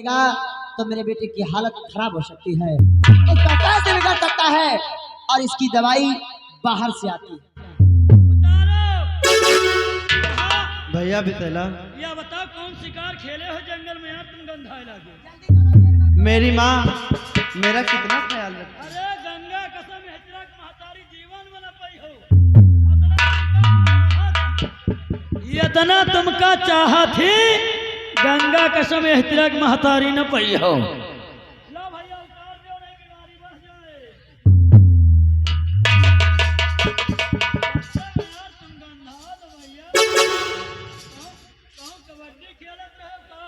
रहेगा तो मेरे बेटे की हालत खराब हो सकती है। इसका कैसे बिगड़ सकता है और इसकी दवाई बाहर से आती है। भैया बितला, या बताओ कौन शिकार खेले हो जंगल में, यार तुम गंधाए लागे। मेरी माँ मेरा कितना ख्याल रखती। अरे गंगा कसम हिजरत महतारी जीवन में न पाई हो। इतना तुमका चाहा थी, गंगा कसम हिजरत महतारी न पाई हो। लो भैया उतार दो, नहीं बीमारी बढ़ जाए। यार तुम गंधा दो भैया। कहूं कबड्डी खेलत रहो का?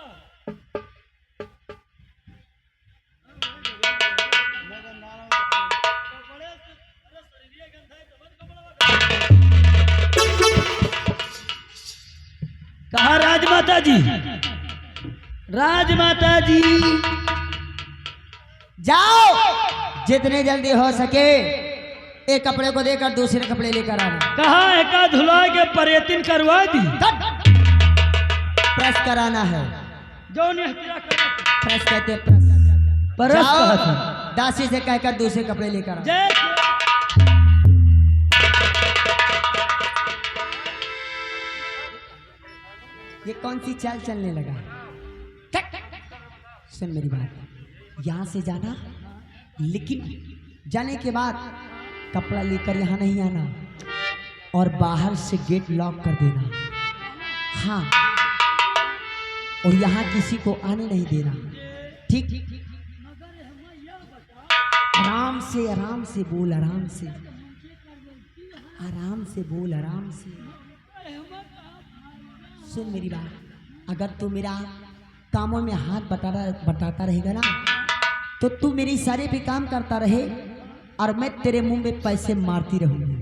कहा राजमाता जी, राजमाता जी जाओ, जितने जल्दी हो सके एक कपड़े को देकर दूसरे कपड़े लेकर आना। कहा एका धुला के परेतिन करवा दी, प्रेस कराना है। जो नेहतिरा करत प्रेस कहते हैं, प्रेस। परस जाओ, कहत है। दासी से कहकर दूसरे कपड़े लेकर आना। जय ये कौन सी चाल चलने लगा? सुन मेरी बात, यहाँ से जाना, लेकिन जाने के बाद कपड़ा लेकर यहाँ नहीं आना और बाहर से गेट लॉक कर देना। हाँ, और यहाँ किसी को आने नहीं देना, ठीक? आराम से बोल, आराम से बोल, आराम से। सुन मेरी बात, अगर तू मेरा कामों में हाथ बटाता रहेगा ना, तो तू मेरे इशारे पे काम करता रहे और मैं तेरे मुंह में पैसे मारती रहूंगी।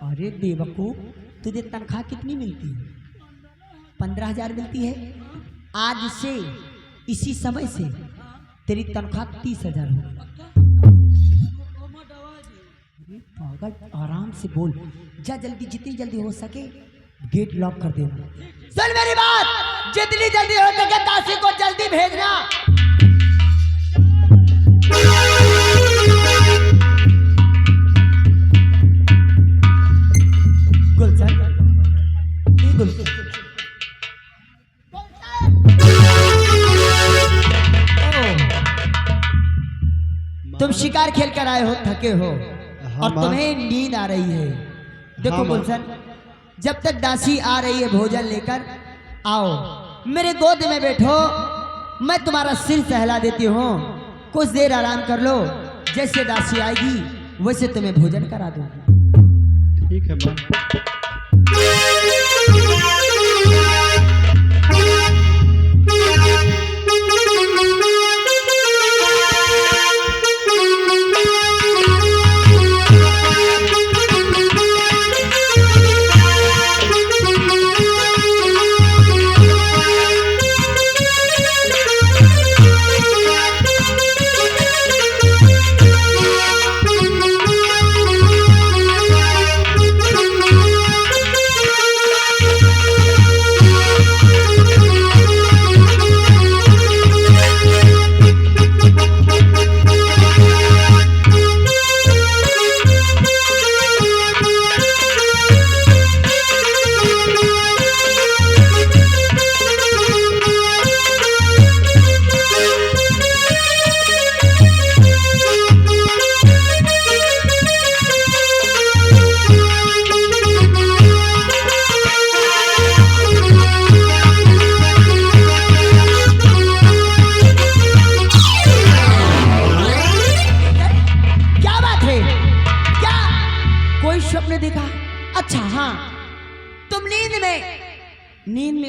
अरे बेवकूफ, तुझे तनख्वाह कितनी मिलती है? 15,000 मिलती है। आज से इसी समय से तेरी तनख्वाह 30,000 होगी। पागल, आराम से बोल, जा जल्दी, जितनी जल्दी हो सके गेट लॉक कर देना। सुन मेरी बात, जितनी जल्दी हो सके दासी को जल्दी भेजना। गुलशन, गुलशन, तुम शिकार खेल कर आए हो, थके हो और तुम्हें नींद आ रही है। देखो गुलशन, जब तक दासी आ रही है भोजन लेकर, आओ मेरे गोद में बैठो, मैं तुम्हारा सिर सहला देती हूँ। कुछ देर आराम कर लो, जैसे दासी आएगी वैसे तुम्हें भोजन करा दूंगी। ठीक है माँ।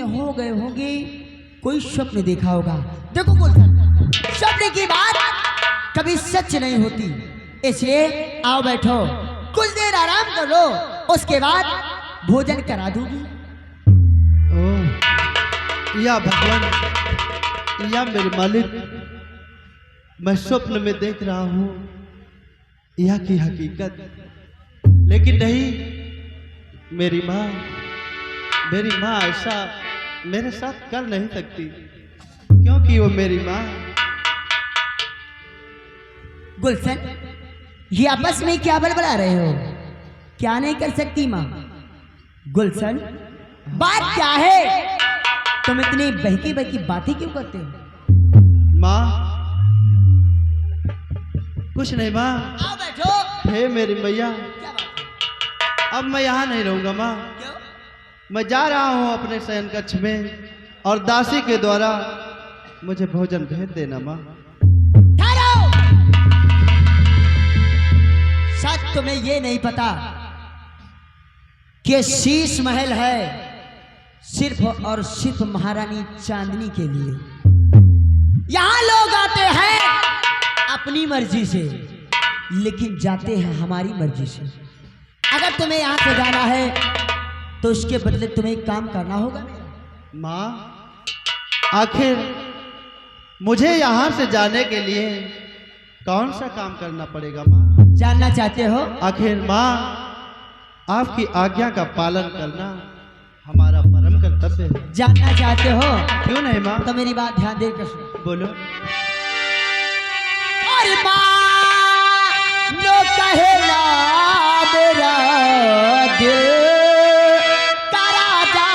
हो गए होंगे, कोई स्वप्न देखा होगा। देखो गुलशन, स्वप्न की बात कभी सच नहीं होती, इसलिए आओ बैठो, कुछ देर आराम कर लो, उसके बाद भोजन करा दूंगी। ओह या भगवान, या मेरे मालिक, मैं स्वप्न में देख रहा हूँ यह की हकीकत, लेकिन नहीं, मेरी माँ मेरी माँ ऐसा मेरे साथ कर नहीं सकती, क्योंकि वो मेरी माँ। गुलशन, ये आपस में क्या बड़बड़ा रहे हो? क्या नहीं कर सकती माँ? गुलशन, बात क्या है? तुम इतनी बहकी बहकी बातें क्यों करते हो? माँ कुछ नहीं माँ। आओ बैठो। हे मेरी मैया, क्या बात है? अब मैं यहाँ नहीं रहूँगा माँ। क्यों? मैं जा रहा हूँ अपने शयन कक्ष में, और दासी के द्वारा मुझे भोजन भेज देना माँ। ठहरो। शायद तुम्हें ये नहीं पता कि शीश महल है सिर्फ और सिर्फ महारानी चांदनी के लिए। यहां लोग आते हैं अपनी मर्जी से, लेकिन जाते हैं हमारी मर्जी से। अगर तुम्हें यहां से जाना है तो उसके बदले तुम्हें एक काम करना होगा। माँ आखिर मुझे यहाँ से जाने के लिए कौन सा काम करना पड़ेगा माँ? जानना चाहते हो? आखिर माँ आपकी आज्ञा का पालन करना हमारा परम कर्तव्य है। जानना चाहते हो? क्यों नहीं माँ? तो मेरी बात ध्यान देकर सुनो। बोलो। अरे माँ नो कहे ना मेरा दिल का राजा,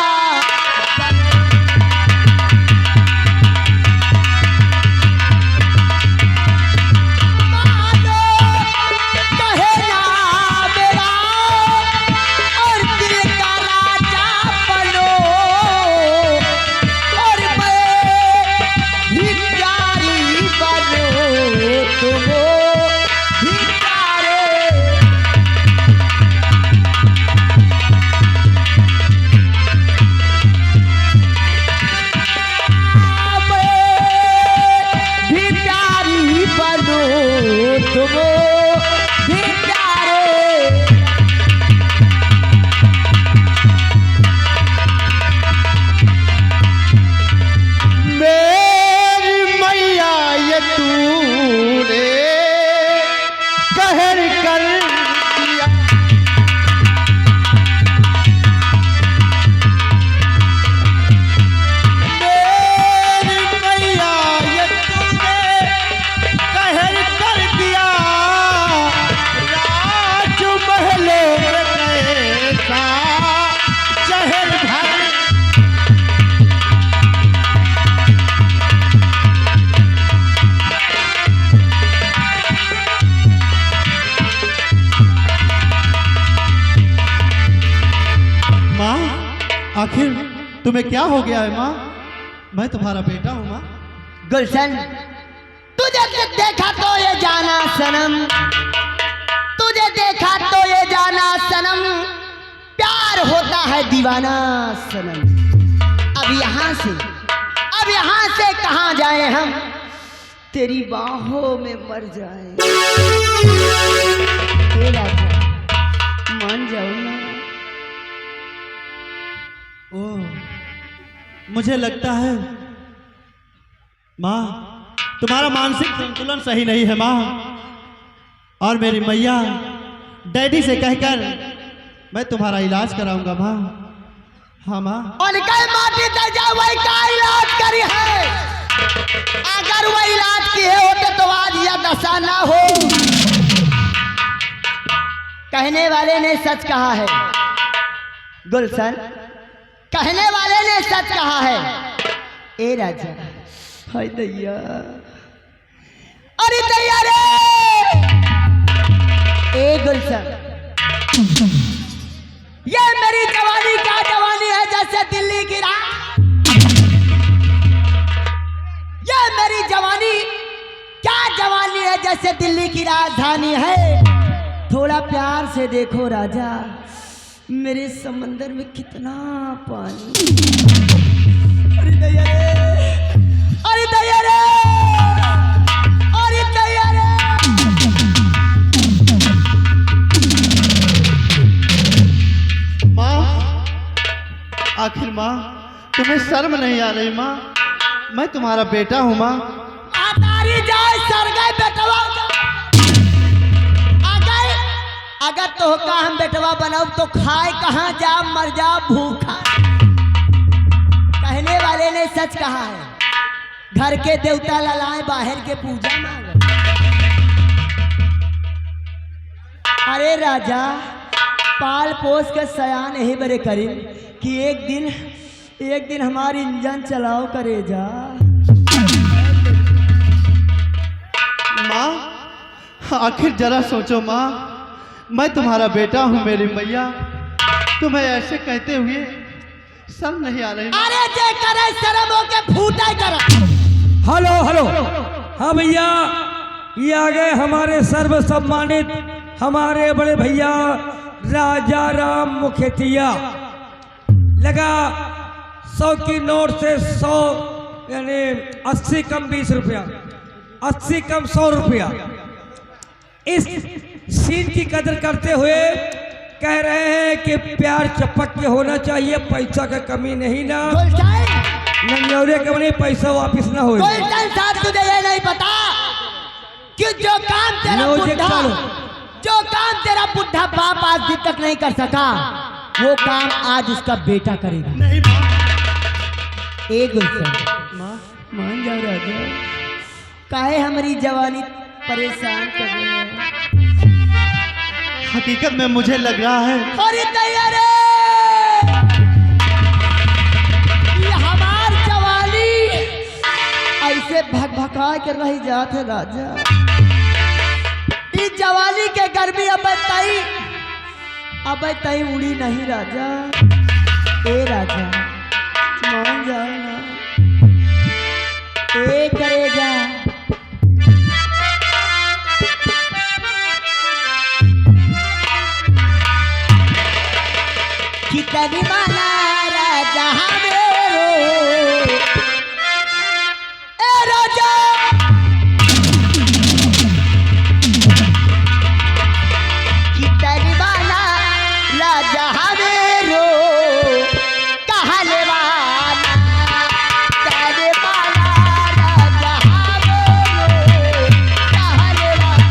माँ नो कहे ना मेरा और दिल का राजा बनो, और मैं भी प्यारी बनो तुम भी प्यारे। मैं भी प्यारी बनो तुम भी प्यारे। मेरी मैया ये तूने कहर कर दिया, मेरी मैया ये तूने कहर कर दिया, राज महलों में कैसा जहर भर। माँ आखिर तुम्हें क्या हो गया है माँ? मैं तुम्हारा बेटा हूँ माँ। गुलशन, तुझे देखा तो ये जाना सनम, तुझे देखा तो ये जाना सनम, प्यार होता है दीवाना सनम। अब यहाँ से कहाँ जाए हम? तेरी बाहों में मर जाए। हे राजा, मान जाओ ना। ओह, मुझे लगता है माँ तुम्हारा मानसिक संतुलन सही नहीं है माँ, और मेरी मैया डैडी से कहकर मैं तुम्हारा इलाज कराऊंगा माँ। हाँ माँ। और कल माटी दे जा वही का इलाज करी है। अगर वह इलाज किए होते तो आज यह दशा ना हो। कहने वाले ने सच कहा है गुलशन, कहने वाले ने सच कहा है। ए राजा, हाय दैया, अरे दैया रे। ए गुलशन, ये मेरी जवानी क्या जवानी है जैसे दिल्ली की रात। ये मेरी जवानी क्या जवानी है जैसे दिल्ली की राजधानी है। थोड़ा प्यार से देखो राजा, मेरे समंदर में कितना पानी। अरे दैया रे, अरे दैया रे, अरे दैया रे। माँ आखिर माँ तुम्हें शर्म नहीं आ रही माँ? मैं तुम्हारा बेटा हूँ माँ। तारी जाए सर गए बेटवा। अगर तो का हम बेटवा बनाऊ तो खाए कहाँ जा, मर जा भूखा। अरे सच कहा है, घर के देवता ललाए बाहर के पूजा मांगे। अरे राजा पाल पोस के सयान यही बड़े करी कि एक दिन हमारी इंजन चलाओ करे जा। माँ, आखिर जरा सोचो माँ, मैं तुम्हारा बेटा हूँ मेरी मैया, तुम्हें ऐसे कहते हुए शर्म नहीं आ रही? अरे जे करे शर्म होके फूटा कर। हेलो हेलो, हाँ भैया, ये आ गए हमारे सर्व सम्मानित हमारे बड़े भैया राजा राम मुखिया। लगा 100 की नोट से 100 यानी 80 कम 20 रुपया, 80 कम 100 रुपया। इस सीन की कदर करते हुए कह रहे हैं कि प्यार चपक के होना चाहिए, पैसा का कमी नहीं ना, नंगौरे का नहीं, पैसा वापिस ना हो। तुझे ये नहीं पता कि जो काम तेरा बुढ़ा बाप आज दिन तक नहीं कर सका, वो काम आज उसका बेटा करेगा। नहीं एक गुलशन मान जा राजा, काहे हमारी जवानी परेशान कर रहे हैं। हकीकत में मुझे लग रहा है अरे तैयारे ये हमार जवानी ऐसे भगभका के रही जात है राजा। इस जवानी के गर्मी अब तई उड़ी नहीं राजा। ए राजा मान जाओ ना, ए करेगा कितनी माला राजा मेरो, ए राजा कितनी माला राजा मेरो, कहले वाला तेरे माला राजा मेरो, कहले वाला।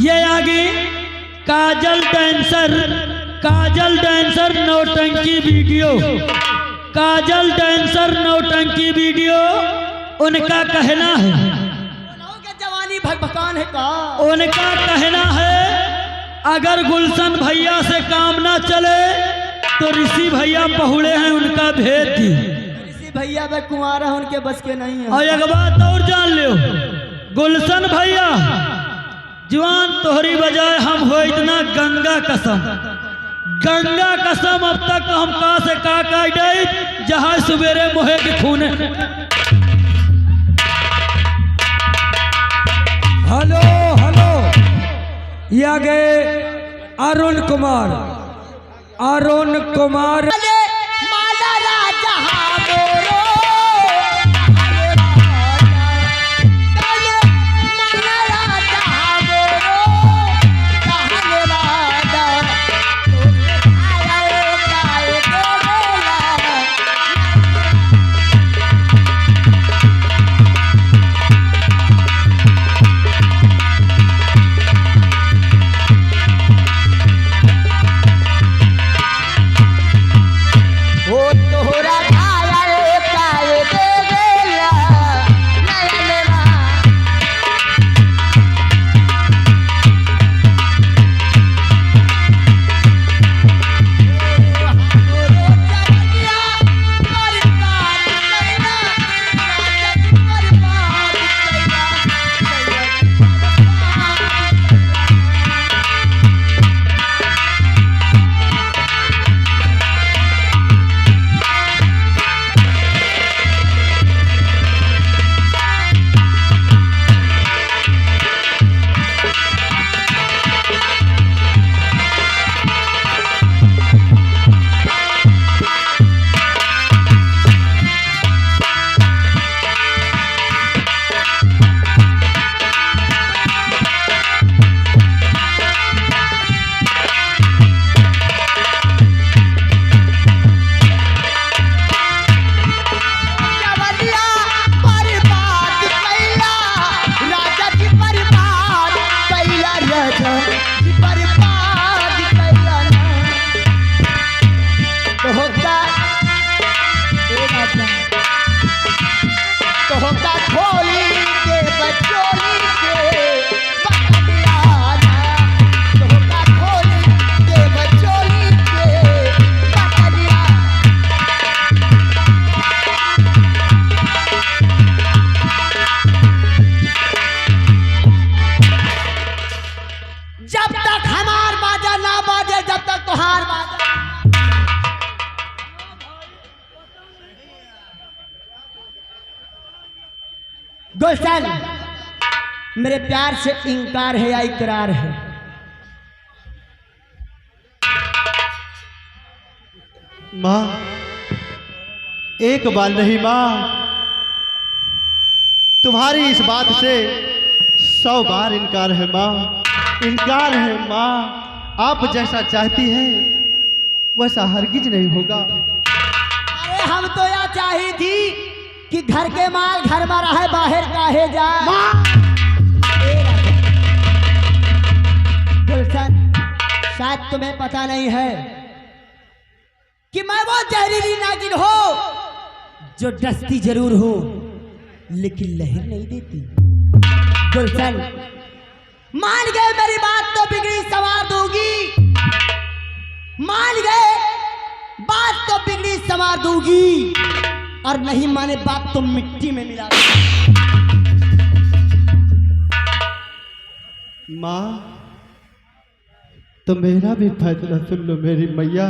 ये आगे काजल डांसर नौटंकी वीडियो, काजल डांसर नौटंकी वीडियो उनका कहना है, जवानी भगभकान है का, उनका कहना है अगर गुलशन भैया से काम ना चले तो ऋषि भैया पहुड़े हैं, उनका भेज दी। ऋषि भैया में कुंवारा उनके बस के नहीं है। और एक बात और जान लो, गुलशन भैया जवान तोहरी बजाय हम हो इतना गंगा कसम अब तक हम का से का गए जहाँ सवेरे मोहे के खूने। हेलो हेलो, ये गए अरुण कुमार माला राजा मेरो, गुलशन, मेरे प्यार से इनकार है या इकरार है? माँ, एक बार नहीं माँ, तुम्हारी इस बात से 100 बार इनकार है माँ, इनकार है माँ। आप जैसा चाहती हैं वैसा हरगिज नहीं होगा। अरे हम तो यह चाही थी कि घर के माल घर में रहे, बाहर काहे जाए। गुलशन, शायद तुम्हें पता नहीं है कि मैं वो जहरीली नागिन हो जो डसती जरूर हूं लेकिन लहर नहीं देती। गुलशन, मान गए मेरी बात तो बिगड़ी संवार दूंगी, मान गए बात तो बिगड़ी संवार दूंगी, और नहीं माने बात तो मिट्टी में मिला दूंगी। माँ, तो मेरा भी फैसला सुन लो मेरी मैया।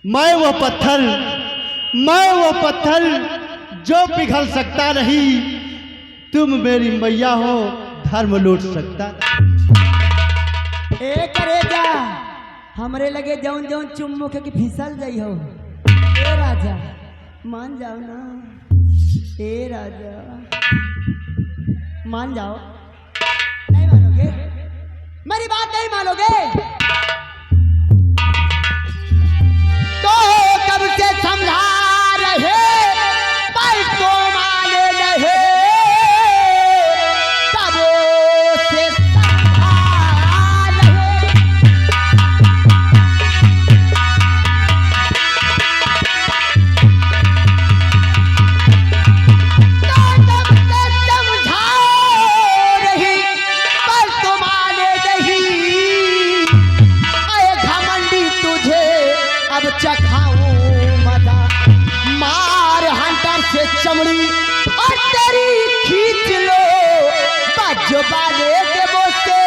मैं वो पत्थर जो पिघल सकता नहीं, तुम मेरी मैया हो, धर्म लूट सकता। ए करेजा, हमरे लगे जौन जौन चुम्मो के कि फिसल जाइ हो। ए राजा, मान जाओ ना। ए राजा, मान जाओ। नहीं मानोगे? मेरी बात नहीं मानोगे तो कब से समझा रहे, पर तो माने रहे, तब से समझा रहे। तो कब से समझा रही, पर तो माने नहीं। आए घमंडी तुझे अब चखाऊं मजा, मार हंटर से चमड़ी और तेरी खींच लो, बज बाले के बोसे।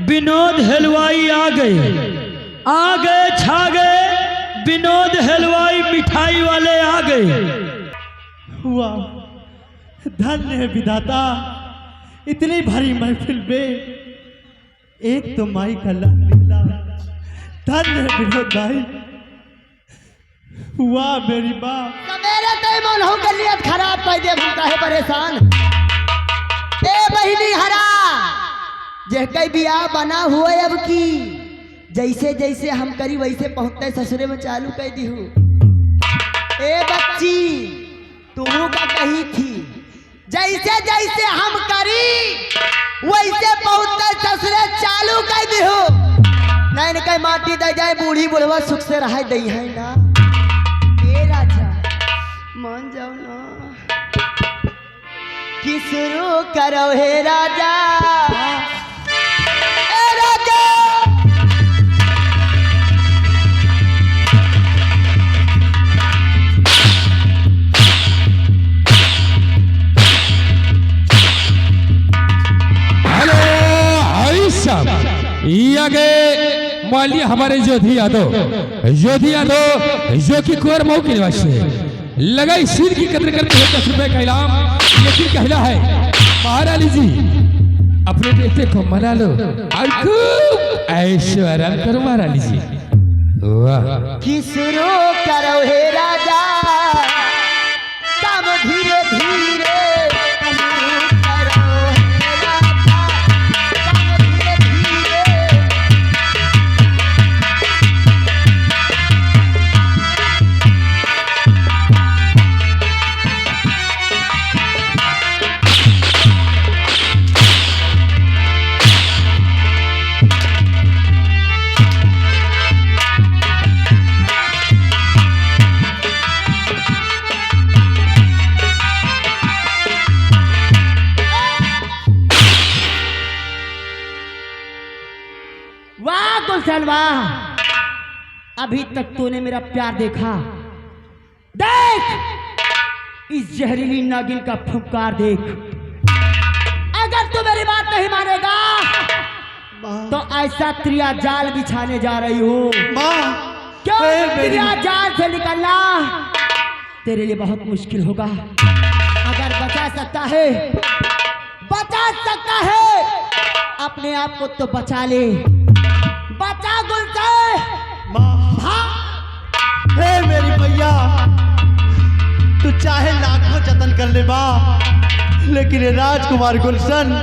विनोद हलवाई आ गए, छा गए। विनोद हलवाई मिठाई वाले आ गए। वाह, धन्य है विधाता, इतनी भारी महफिल में एक तो माई का लाल निकला। धन्य है विनोद भाई। वाह मेरी माँ। मेरे तय मन हो के नियत खराब कर दे, भूखा है परेशान। ए बहिनी हरा, जे कई बियाह बना हुआ अब की, जैसे जैसे हम करी वैसे पहुंचते ससुरे में चालू कर दी हूँ। ए बच्ची, तू का कही थी, जैसे जैसे हम करी वैसे पहुंचते ससुरे चालू कर दी हूँ। नहीं कहीं माटी दे जाए, बूढ़ी बुढ़वा सुख से रह दई है ना। ए राजा, मान जाओ ना कि शुरू करो हे राजा। आगे मान लिया हमारे जोधी यादव जो कि कुंवर मऊ के निवासी है, लगाई सिर की कदर करते हैं 10 रुपए का इनाम। लेकिन कहना है महारानी जी, अपने बेटे को मना लो और खूब ऐशो आराम करो महारानी जी। वाह, कि शुरू करो हे राजा, काम धीरे धीरे शुरू करो हे राजा, काम धीरे धीरे अभी तक तूने मेरा प्यार देखा, देख इस जहरीली नागिन का फुफकार देख। अगर तू मेरी बात नहीं मानेगा तो ऐसा त्रिया जाल बिछाने जा रही हूँ। क्यों? त्रिया जाल से निकलना तेरे लिए बहुत मुश्किल होगा। अगर बचा सकता है अपने आप को तो बचा ले। बचा गुलशन। हे मेरी भैया, तू चाहे लाखों जतन कर ले माँ, लेकिन ये राजकुमार गुलशन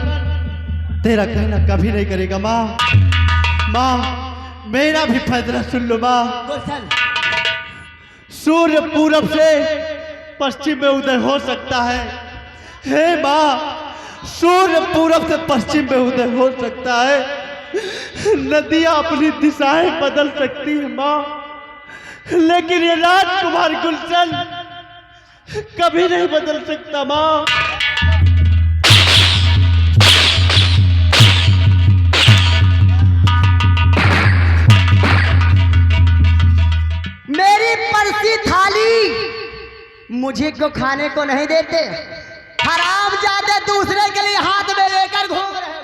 तेरा कहना कभी नहीं करेगा माँ। माँ, मेरा भी फैसला सुन लो माँ। गुलशन, सूर्य पूरब से पश्चिम में उदय हो सकता है। हे माँ, सूर्य पूरब से पश्चिम में उदय हो सकता है। नदियाँ अपनी दिशाएं बदल सकती है माँ, लेकिन ये राजकुमार गुलशन कभी नहीं बदल सकता माँ। मेरी परसी थाली मुझे को खाने को नहीं देते, हराम जाते दूसरे के लिए हाथ में लेकर घूम रहे हो।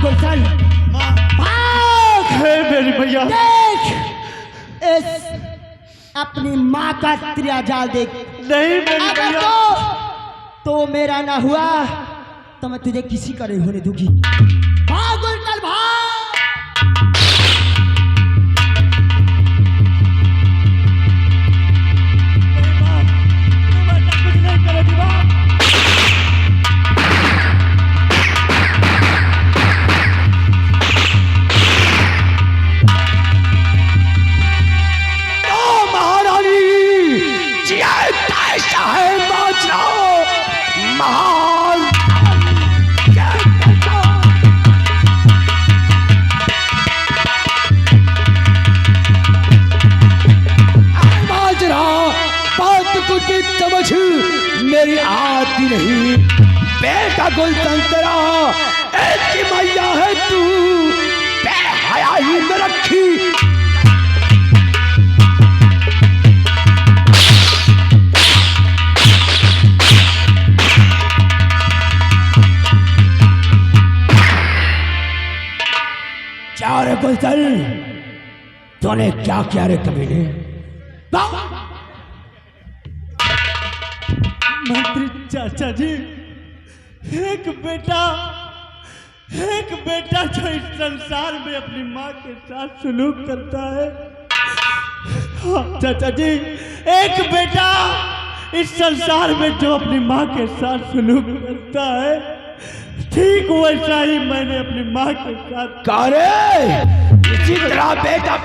गुलशन, हे मेरी भैया, देख इस अपनी माँ का त्रिया जाल देख। नहीं मेरी अगर भैया, तो मेरा ना हुआ तो मैं तुझे किसी का नहीं होने दूंगी। भाग गुलशन भाग। कुछ नहीं करेगी माँ। मेरी आती नहीं बेटा गुलशन तेरा एक की मैया है तू बेहयाई में रखी। क्या रे गुलशन, तूने क्या किया रे कमीने? मंत्री चाचा जी, एक बेटा जो इस संसार में अपनी माँ के साथ सलूक करता है। हाँ चाचा जी, एक बेटा इस संसार में जो अपनी माँ के साथ सलूक करता है, ठीक वैसा ही मैंने अपनी माँ के साथ। करे इसी तरह बेटा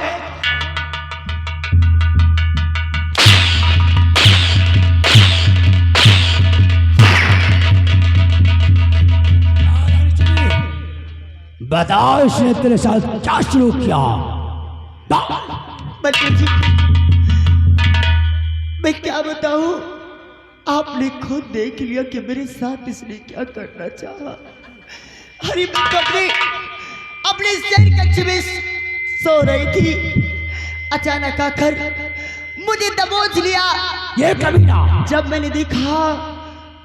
बता इसने तेरे साथ क्या शुरू किया? बच्चे जी, मैं क्या बताऊं, आपने खुद देख लिया कि मेरे साथ इसने क्या करना चाहा। अरे मैं अपने सिर कच्चे में सो रही थी, अचानक आकर मुझे दबोच लिया ये कमीना। जब मैंने देखा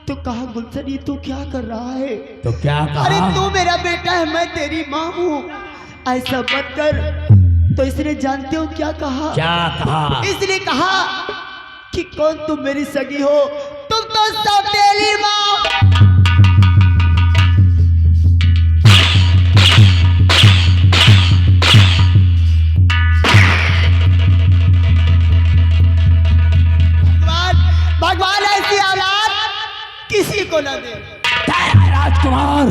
तो कहा, गुलशन ये तू क्या कर रहा है? तो क्या कहा? अरे तू मेरा बेटा है, मैं तेरी माँ हूँ, ऐसा मत कर। तो इसने जानते हो क्या कहा? क्या कहा? इसने कहा कि कौन तुम मेरी सगी हो? तुम तो सौतेली माँ। भगवान ऐसी औलाद किसी को न दे। राजकुमार,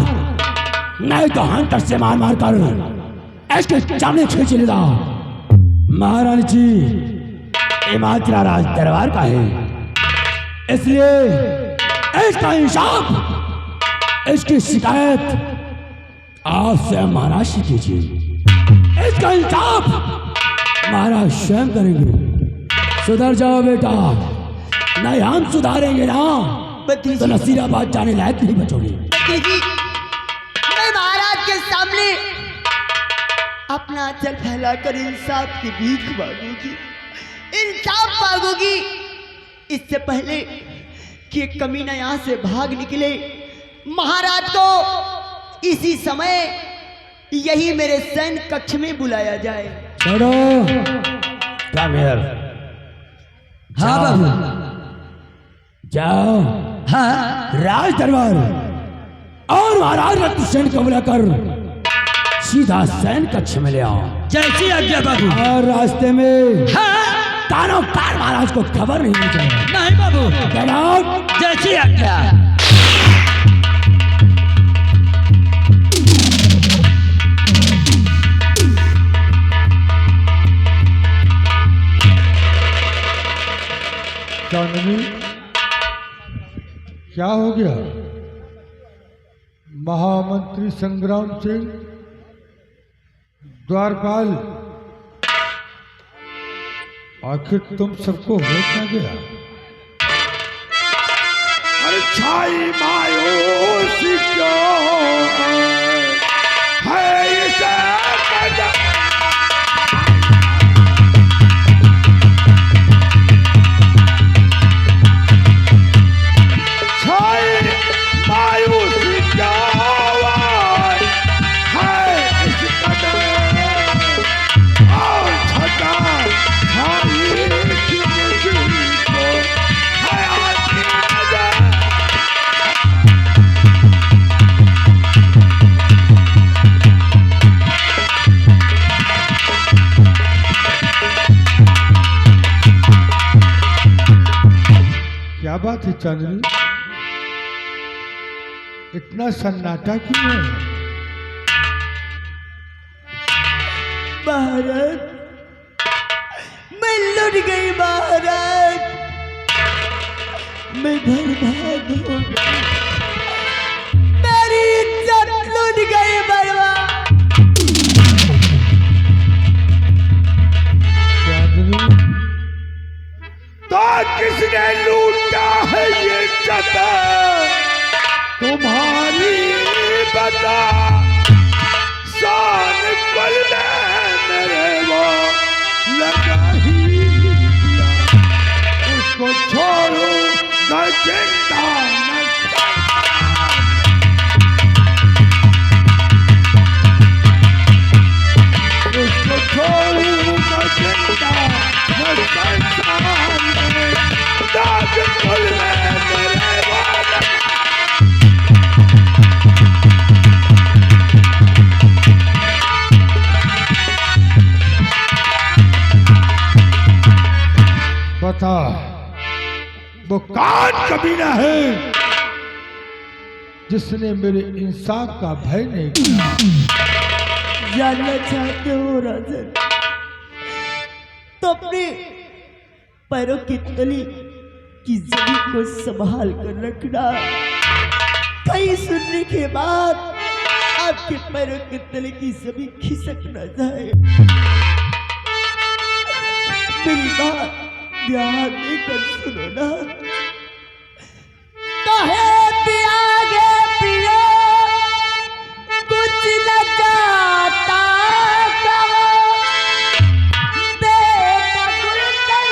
नहीं तो हंटर से मार मार कर इसके सामने खींच लेगा। महारानी जी, ये मात्रा राज दरबार का है, इसलिए इसका इंसाफ, इसकी शिकायत आपसे महाराज कीजिए। इसका इंसाफ महाराज स्वयं करेंगे। सुधर जाओ बेटा, नहीं हम सुधारेंगे ना तो नसीराबाद जाने लायक नहीं बचोगे। जी, मैं महाराज के सामने अपना आंचल फैलाकर इंसाफ की भीख मांगूंगी, इंसाफ मांगूंगी। इससे पहले कि एक कमीना यहाँ से भाग निकले, महाराज को इसी समय यही मेरे सैन्य कक्ष में बुलाया जाए। छोड़ो, कम हियर। हाँ बाबू, जाओ। हाँ, राज दरबार और महाराज रत्नसेन को बुलाकर सीधा सैन्य कक्ष में ले आओ। जैसी आज्ञा बाबू। और रास्ते में तानव तार महाराज को खबर नहीं चाहिए। नहीं बाबू। जनाब, जैसी आज्ञा। चांदनी, क्या हो गया? महामंत्री संग्राम सिंह, द्वारपाल, आखिर तुम सबको हो क्या गया? अरे छाई मायूसी क्यों है इसे क्या बात है चांदनी, इतना सन्नाटा क्यों है? महाराज, मैं लुट गई महाराज, मैं बर्बाद हो गई, मेरी इज्जत लुट गई बर्बाद। चांदनी, तो किसने लूटा है ये इज्जत? तुम्हारी बता, शान पल में मेरे वो लगा ही दिया, उसको छोड़ो न चिंता न उसको छोड़ो न चिंता न संसार में, दाग पल में मेरे वो बता, वो कौन कमीना है जिसने मेरे इंसाफ का भय नहीं किया? जानना चाहते हो राजन, तो अपने पैरों की तली की जमीन को संभाल कर रखना। कहीं सुनने के बाद आपके पैरों की तले की जमीन खिसक न जाए। मेरी बात ध्यान देकर सुनो ना। कहे पियागे पियो कुछ न जाता कहो, बेटा गुलशन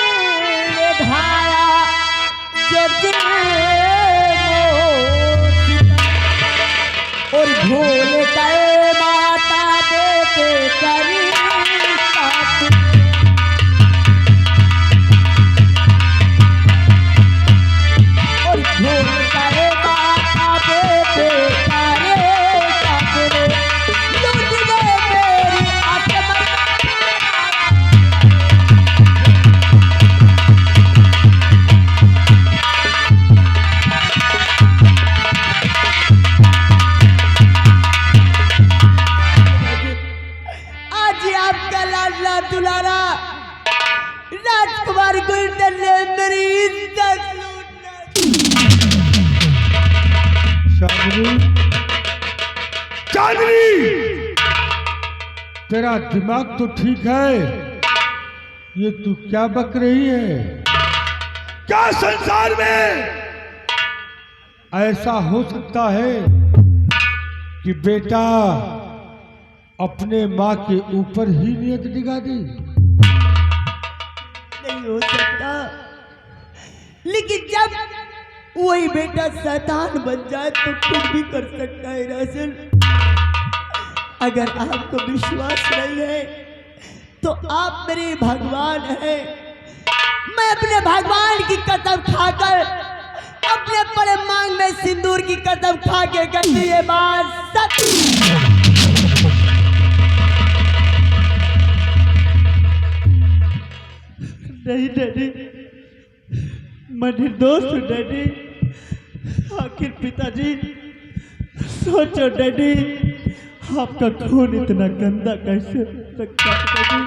निभाया जो दिल मोह, और भूल गए माता बेटे करी दुलारा राजकुमार गुलशन ने मेरी इज्जत चांदनी, चांदनी, तेरा दिमाग तो ठीक है, ये तू क्या बक रही है? क्या संसार में ऐसा हो सकता है कि बेटा अपने माँ के ऊपर ही नियत डिगा दी? नहीं हो सकता, लेकिन जब वही बेटा शैतान बन जाए तो कुछ भी कर सकता है राजन। अगर आपको विश्वास नहीं है तो आप मेरे भगवान हैं। मैं अपने भगवान की कसम खाकर, अपने बड़े मांग में सिंदूर की कसम खा के कहती ये बात सच। नहीं डैडी, मैं निर्दोष हूँ डैडी। आखिर पिताजी सोचो डैडी, आपका खून इतना गंदा कैसे लगता है डैडी?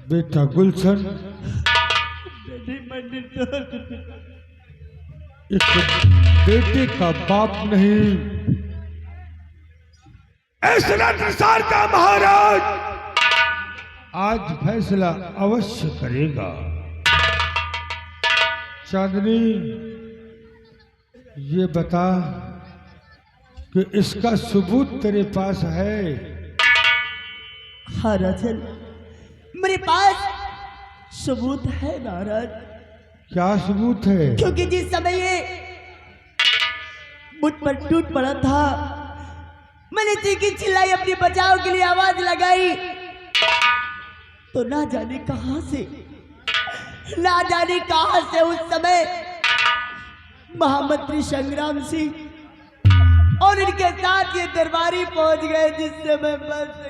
बेटा गुलशन, डैडी मैं निर्दोष हूँ। इस बेटे का बाप नहीं, इस रत्नसार का महाराज आज फैसला अवश्य करेगा। चांदनी, ये बता कि इसका सबूत तेरे पास है? हाँ राजन, मेरे पास सबूत है महाराज। क्या सबूत है? क्योंकि जिस समय ये मुझ पर टूट पड़ा था, मैंने चीखी चिल्लाई, अपनी बचाव के लिए आवाज लगाई, तो ना जाने कहां से उस समय महामंत्री संग्राम सिंह और इनके साथ ये दरबारी पहुंच गए, जिससे मैं बच